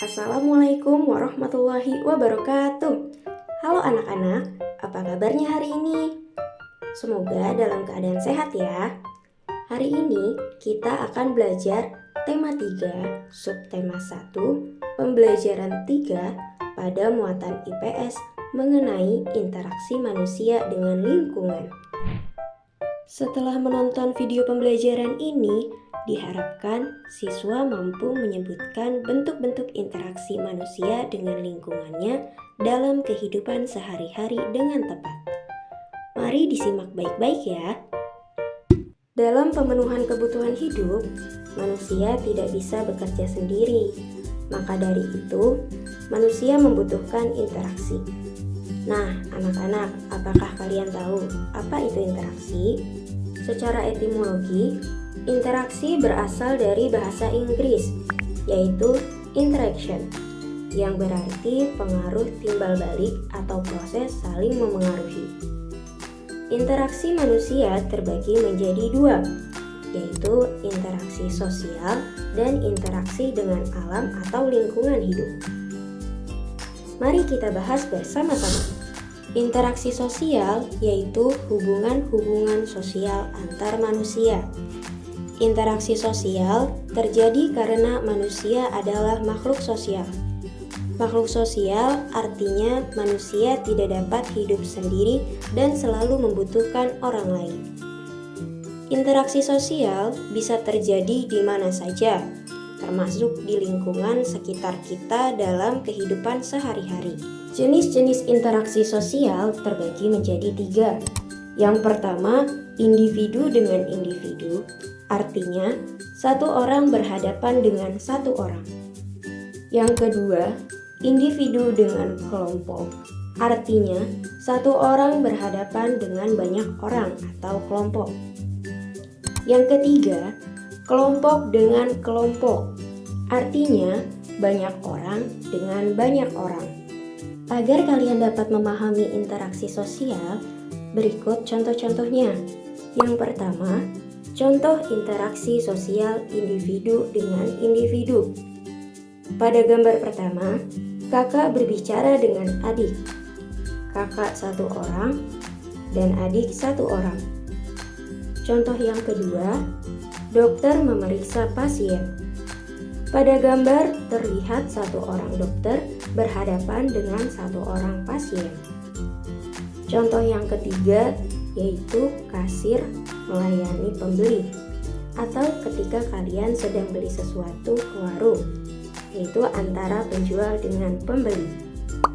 Assalamualaikum warahmatullahi wabarakatuh. Halo anak-anak, apa kabarnya hari ini? Semoga dalam keadaan sehat ya. Hari ini kita akan belajar tema 3, subtema 1, pembelajaran 3 pada muatan IPS mengenai interaksi manusia dengan lingkungan. Setelah menonton video pembelajaran ini, diharapkan siswa mampu menyebutkan bentuk-bentuk interaksi manusia dengan lingkungannya dalam kehidupan sehari-hari dengan tepat. Mari disimak baik-baik ya. Dalam pemenuhan kebutuhan hidup, manusia tidak bisa bekerja sendiri. Maka dari itu, manusia membutuhkan interaksi. Nah, anak-anak, apakah kalian tahu apa itu interaksi? Secara etimologi, interaksi berasal dari bahasa Inggris, yaitu interaction, yang berarti pengaruh timbal balik atau proses saling memengaruhi. Interaksi manusia terbagi menjadi dua, yaitu interaksi sosial dan interaksi dengan alam atau lingkungan hidup. Mari kita bahas bersama-sama. Interaksi sosial yaitu hubungan-hubungan sosial antar manusia. Interaksi sosial terjadi karena manusia adalah makhluk sosial. Makhluk sosial artinya manusia tidak dapat hidup sendiri dan selalu membutuhkan orang lain. Interaksi sosial bisa terjadi di mana saja, termasuk di lingkungan sekitar kita dalam kehidupan sehari-hari. Jenis-jenis interaksi sosial terbagi menjadi 3. Yang pertama, individu dengan individu, artinya satu orang berhadapan dengan satu orang. Yang kedua, individu dengan kelompok, artinya satu orang berhadapan dengan banyak orang atau kelompok. Yang ketiga, kelompok dengan kelompok, artinya banyak orang dengan banyak orang. Agar kalian dapat memahami interaksi sosial, berikut contoh-contohnya. Yang pertama, contoh interaksi sosial individu dengan individu. Pada gambar pertama, kakak berbicara dengan adik. Kakak satu orang dan adik satu orang. Contoh yang kedua, dokter memeriksa pasien. Pada gambar terlihat satu orang dokter berhadapan dengan satu orang pasien. Contoh yang ketiga yaitu kasir melayani pembeli, atau ketika kalian sedang beli sesuatu ke warung, yaitu antara penjual dengan pembeli.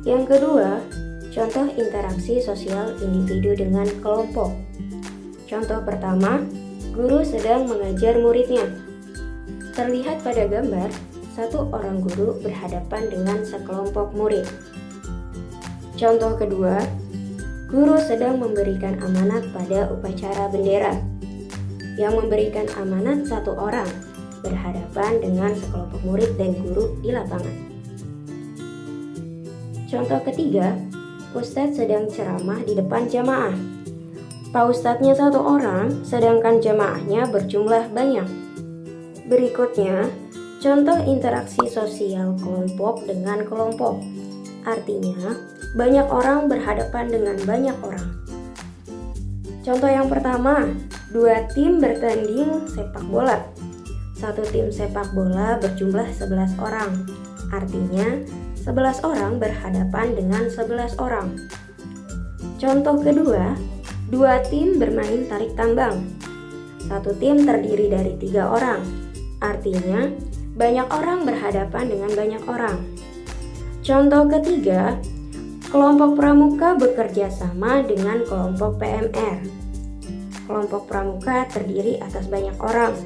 Yang kedua, contoh interaksi sosial individu dengan kelompok. Contoh pertama, guru sedang mengajar muridnya. Terlihat pada gambar, satu orang guru berhadapan dengan sekelompok murid. Contoh kedua, guru sedang memberikan amanat pada upacara bendera. Yang memberikan amanat satu orang berhadapan dengan sekelompok murid dan guru di lapangan. Contoh ketiga, Ustadz sedang ceramah di depan jamaah. Pak Ustadznya satu orang, sedangkan jamaahnya berjumlah banyak. Berikutnya, contoh interaksi sosial kelompok dengan kelompok. Artinya, banyak orang berhadapan dengan banyak orang. Contoh yang pertama, 2 tim bertanding sepak bola. Satu tim sepak bola berjumlah 11 orang. Artinya, 11 orang berhadapan dengan 11 orang. Contoh kedua, 2 tim bermain tarik tambang. Satu tim terdiri dari 3 orang. Artinya, banyak orang berhadapan dengan banyak orang. Contoh ketiga, kelompok pramuka bekerja sama dengan kelompok PMR. Kelompok pramuka terdiri atas banyak orang,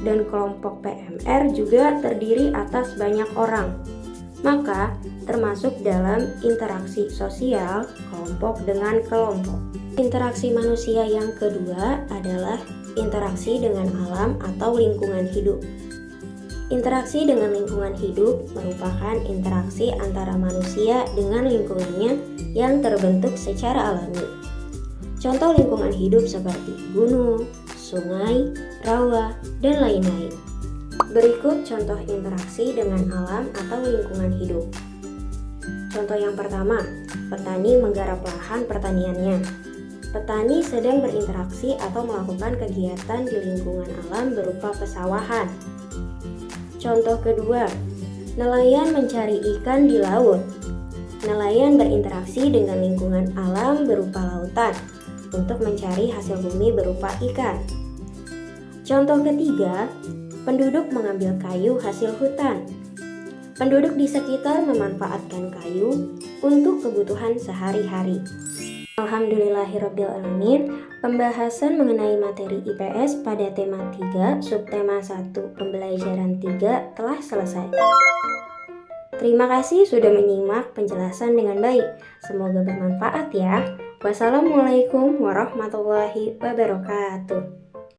dan kelompok PMR juga terdiri atas banyak orang. Maka, termasuk dalam interaksi sosial kelompok dengan kelompok. Interaksi manusia yang kedua adalah interaksi dengan alam atau lingkungan hidup. Interaksi dengan lingkungan hidup merupakan interaksi antara manusia dengan lingkungannya yang terbentuk secara alami. Contoh lingkungan hidup seperti gunung, sungai, rawa, dan lain-lain. Berikut contoh interaksi dengan alam atau lingkungan hidup. Contoh yang pertama, petani menggarap lahan pertaniannya. Petani sedang berinteraksi atau melakukan kegiatan di lingkungan alam berupa pesawahan. Contoh kedua, nelayan mencari ikan di laut. Nelayan berinteraksi dengan lingkungan alam berupa lautan untuk mencari hasil bumi berupa ikan. Contoh ketiga, penduduk mengambil kayu hasil hutan. Penduduk di sekitar memanfaatkan kayu untuk kebutuhan sehari-hari. Alhamdulillahirrabbilalamin, pembahasan mengenai materi IPS pada tema 3, subtema 1, pembelajaran 3 telah selesai. Terima kasih sudah menyimak penjelasan dengan baik. Semoga bermanfaat ya. Wassalamualaikum warahmatullahi wabarakatuh.